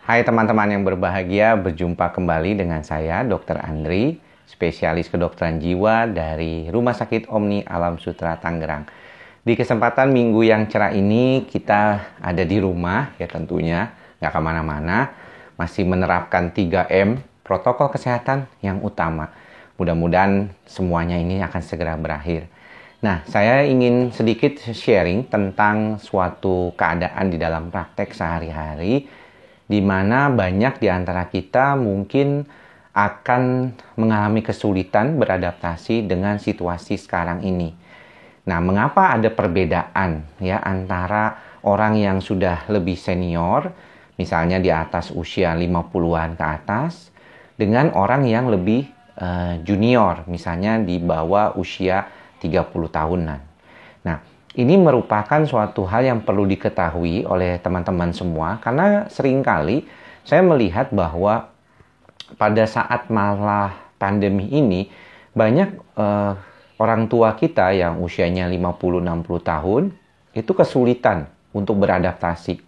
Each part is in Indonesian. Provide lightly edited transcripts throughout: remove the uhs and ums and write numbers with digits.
Hai teman-teman yang berbahagia, berjumpa kembali dengan saya Dr. Andri, spesialis kedokteran jiwa dari Rumah Sakit Omni Alam Sutera Tangerang. Di kesempatan minggu yang cerah ini kita ada di rumah ya tentunya, nggak kemana-mana, masih menerapkan 3M, protokol kesehatan yang utama. Mudah-mudahan semuanya ini akan segera berakhir. Nah, saya ingin sedikit sharing tentang suatu keadaan di dalam praktek sehari-hari di mana banyak di antara kita mungkin akan mengalami kesulitan beradaptasi dengan situasi sekarang ini. Nah, mengapa ada perbedaan ya antara orang yang sudah lebih senior, misalnya di atas usia 50-an ke atas, dengan orang yang lebih junior, misalnya di bawah usia 30 tahunan. Nah, ini merupakan suatu hal yang perlu diketahui oleh teman-teman semua karena seringkali saya melihat bahwa pada saat malah pandemi ini banyak orang tua kita yang usianya 50-60 tahun itu kesulitan untuk beradaptasi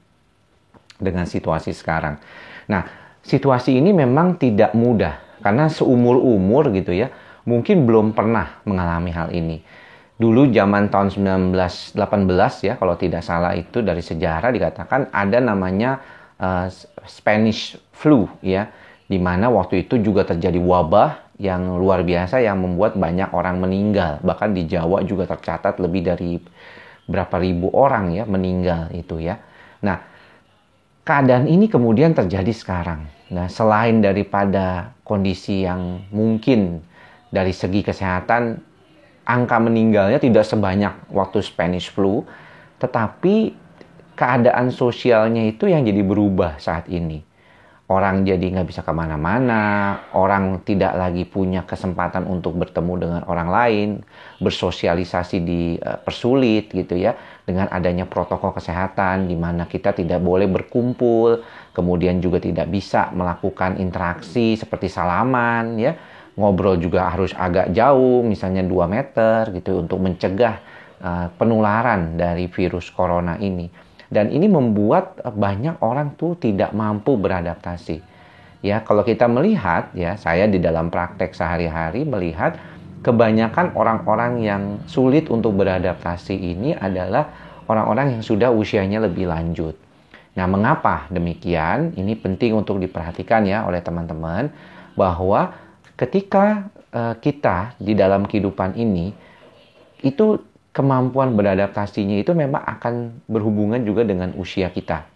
dengan situasi sekarang. Nah, situasi ini memang tidak mudah karena seumur-umur gitu ya, mungkin belum pernah mengalami hal ini. Dulu zaman tahun 1918 ya, kalau tidak salah itu dari sejarah dikatakan ada namanya Spanish flu ya, di mana waktu itu juga terjadi wabah yang luar biasa yang membuat banyak orang meninggal. Bahkan di Jawa juga tercatat lebih dari berapa ribu orang ya meninggal itu ya. Nah, keadaan ini kemudian terjadi sekarang. Nah, selain daripada kondisi yang mungkin dari segi kesehatan angka meninggalnya tidak sebanyak waktu Spanish flu, tetapi keadaan sosialnya itu yang jadi berubah saat ini. Orang jadi nggak bisa kemana-mana, orang tidak lagi punya kesempatan untuk bertemu dengan orang lain, bersosialisasi dipersulit gitu ya, dengan adanya protokol kesehatan di mana kita tidak boleh berkumpul, kemudian juga tidak bisa melakukan interaksi seperti salaman ya. Ngobrol juga harus agak jauh, misalnya 2 meter gitu untuk mencegah penularan dari virus corona ini. Dan ini membuat banyak orang tuh tidak mampu beradaptasi. Ya, kalau kita melihat ya, saya di dalam praktek sehari-hari melihat kebanyakan orang-orang yang sulit untuk beradaptasi ini adalah orang-orang yang sudah usianya lebih lanjut. Nah, mengapa demikian? Ini penting untuk diperhatikan ya oleh teman-teman bahwa ketika kita di dalam kehidupan ini, itu kemampuan beradaptasinya itu memang akan berhubungan juga dengan usia kita.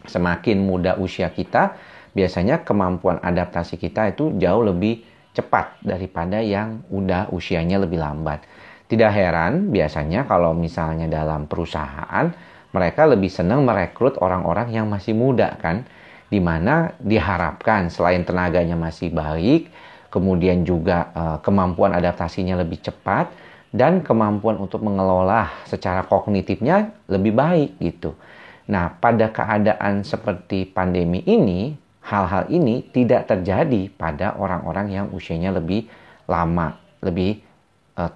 Semakin muda usia kita, biasanya kemampuan adaptasi kita itu jauh lebih cepat daripada yang udah usianya lebih lambat. Tidak heran biasanya kalau misalnya dalam perusahaan, mereka lebih senang merekrut orang-orang yang masih muda kan, di mana diharapkan selain tenaganya masih baik, kemudian juga kemampuan adaptasinya lebih cepat, dan kemampuan untuk mengelola secara kognitifnya lebih baik gitu. Nah, pada keadaan seperti pandemi ini, hal-hal ini tidak terjadi pada orang-orang yang usianya lebih lama, lebih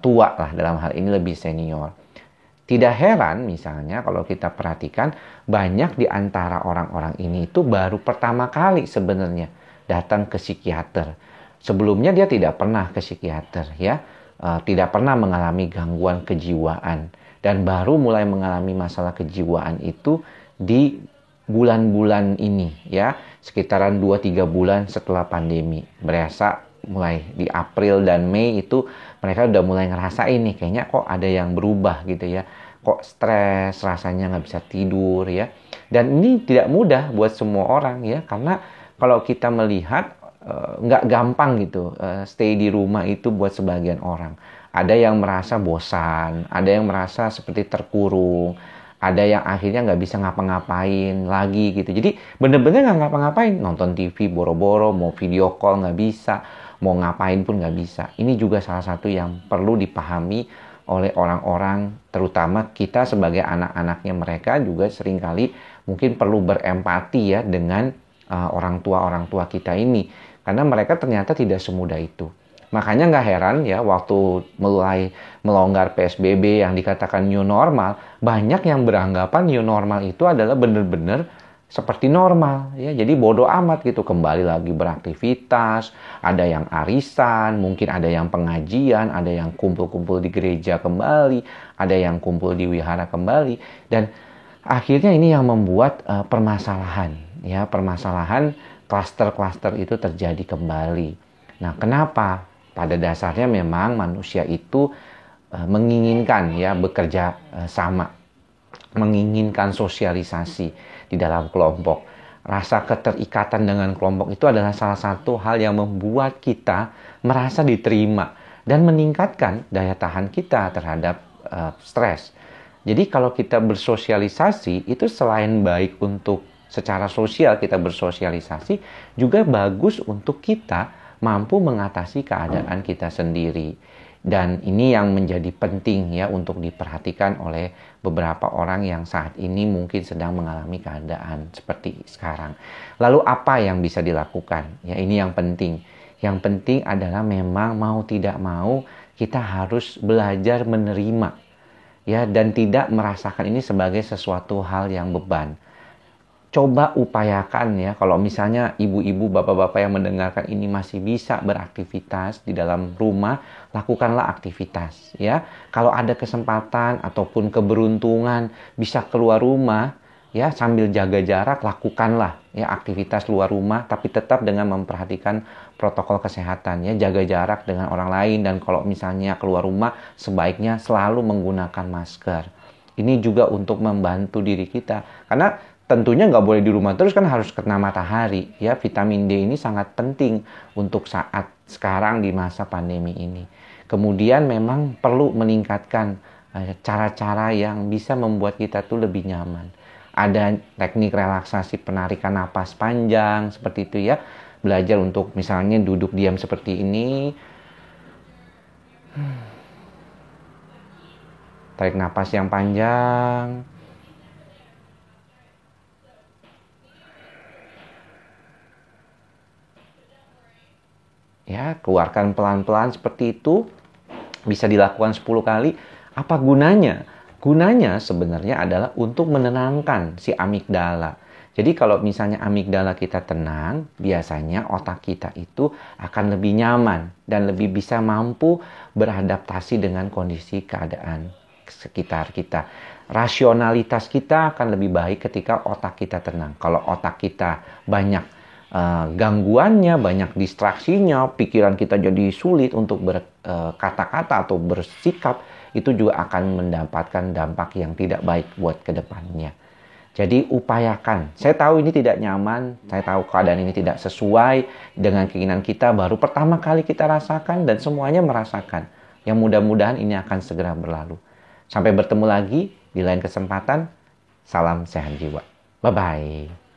tua lah dalam hal ini, lebih senior. Tidak heran misalnya kalau kita perhatikan banyak di antara orang-orang ini itu baru pertama kali sebenarnya datang ke psikiater. Sebelumnya dia tidak pernah ke psikiater ya, tidak pernah mengalami gangguan kejiwaan dan baru mulai mengalami masalah kejiwaan itu di bulan-bulan ini ya, sekitaran 2-3 bulan setelah pandemi. Berasa mulai di April dan Mei itu mereka udah mulai ngerasain nih kayaknya kok ada yang berubah gitu ya, kok stres, rasanya nggak bisa tidur ya. Dan ini tidak mudah buat semua orang ya, karena kalau kita melihat nggak gampang gitu stay di rumah itu buat sebagian orang. Ada yang merasa bosan, ada yang merasa seperti terkurung, ada yang akhirnya nggak bisa ngapa-ngapain lagi gitu. Jadi bener-bener nggak ngapa-ngapain, nonton TV boro-boro, mau video call nggak bisa, mau ngapain pun nggak bisa. Ini juga salah satu yang perlu dipahami oleh orang-orang, terutama kita sebagai anak-anaknya mereka juga seringkali mungkin perlu berempati ya dengan orang tua kita ini. Karena mereka ternyata tidak semudah itu. Makanya nggak heran ya waktu mulai melonggar PSBB yang dikatakan new normal, banyak yang beranggapan new normal itu adalah benar-benar seperti normal ya. Jadi bodoh amat gitu, kembali lagi beraktivitas, ada yang arisan, mungkin ada yang pengajian, ada yang kumpul-kumpul di gereja kembali, ada yang kumpul di wihara kembali, dan akhirnya ini yang membuat permasalahan ya, permasalahan klaster-klaster itu terjadi kembali. Nah, kenapa? Pada dasarnya memang manusia itu menginginkan ya bekerja sama, menginginkan sosialisasi di dalam kelompok. Rasa keterikatan dengan kelompok itu adalah salah satu hal yang membuat kita merasa diterima dan meningkatkan daya tahan kita terhadap stres. Jadi kalau kita bersosialisasi itu selain baik untuk secara sosial kita bersosialisasi, juga bagus untuk kita mampu mengatasi keadaan kita sendiri. Dan ini yang menjadi penting ya untuk diperhatikan oleh beberapa orang yang saat ini mungkin sedang mengalami keadaan seperti sekarang. Lalu apa yang bisa dilakukan? Ya, ini yang penting. Yang penting adalah memang mau tidak mau kita harus belajar menerima ya, dan tidak merasakan ini sebagai sesuatu hal yang beban. Coba upayakan ya, kalau misalnya ibu-ibu, bapak-bapak yang mendengarkan ini masih bisa beraktivitas di dalam rumah, lakukanlah aktivitas ya. Kalau ada kesempatan ataupun keberuntungan bisa keluar rumah ya, sambil jaga jarak, lakukanlah ya aktivitas luar rumah, tapi tetap dengan memperhatikan protokol kesehatan ya, jaga jarak dengan orang lain, dan kalau misalnya keluar rumah sebaiknya selalu menggunakan masker. Ini juga untuk membantu diri kita, karena tentunya nggak boleh di rumah terus kan, harus kena matahari ya. Vitamin D ini sangat penting untuk saat sekarang di masa pandemi ini. Kemudian memang perlu meningkatkan cara-cara yang bisa membuat kita tuh lebih nyaman. Ada teknik relaksasi penarikan napas panjang seperti itu ya. Belajar untuk misalnya duduk diam seperti ini. Tarik napas yang panjang. Ya, keluarkan pelan-pelan seperti itu. Bisa dilakukan 10 kali. Apa gunanya? Gunanya sebenarnya adalah untuk menenangkan si amigdala. Jadi kalau misalnya amigdala kita tenang, biasanya otak kita itu akan lebih nyaman dan lebih bisa mampu beradaptasi dengan kondisi keadaan sekitar kita. Rasionalitas kita akan lebih baik ketika otak kita tenang. Kalau otak kita banyak gangguannya, banyak distraksinya, pikiran kita jadi sulit untuk berkata-kata atau bersikap, itu juga akan mendapatkan dampak yang tidak baik buat kedepannya. Jadi upayakan. Saya tahu ini tidak nyaman, saya tahu keadaan ini tidak sesuai dengan keinginan kita, baru pertama kali kita rasakan dan semuanya merasakan. Yang mudah-mudahan ini akan segera berlalu. Sampai bertemu lagi di lain kesempatan. Salam sehat jiwa. Bye-bye.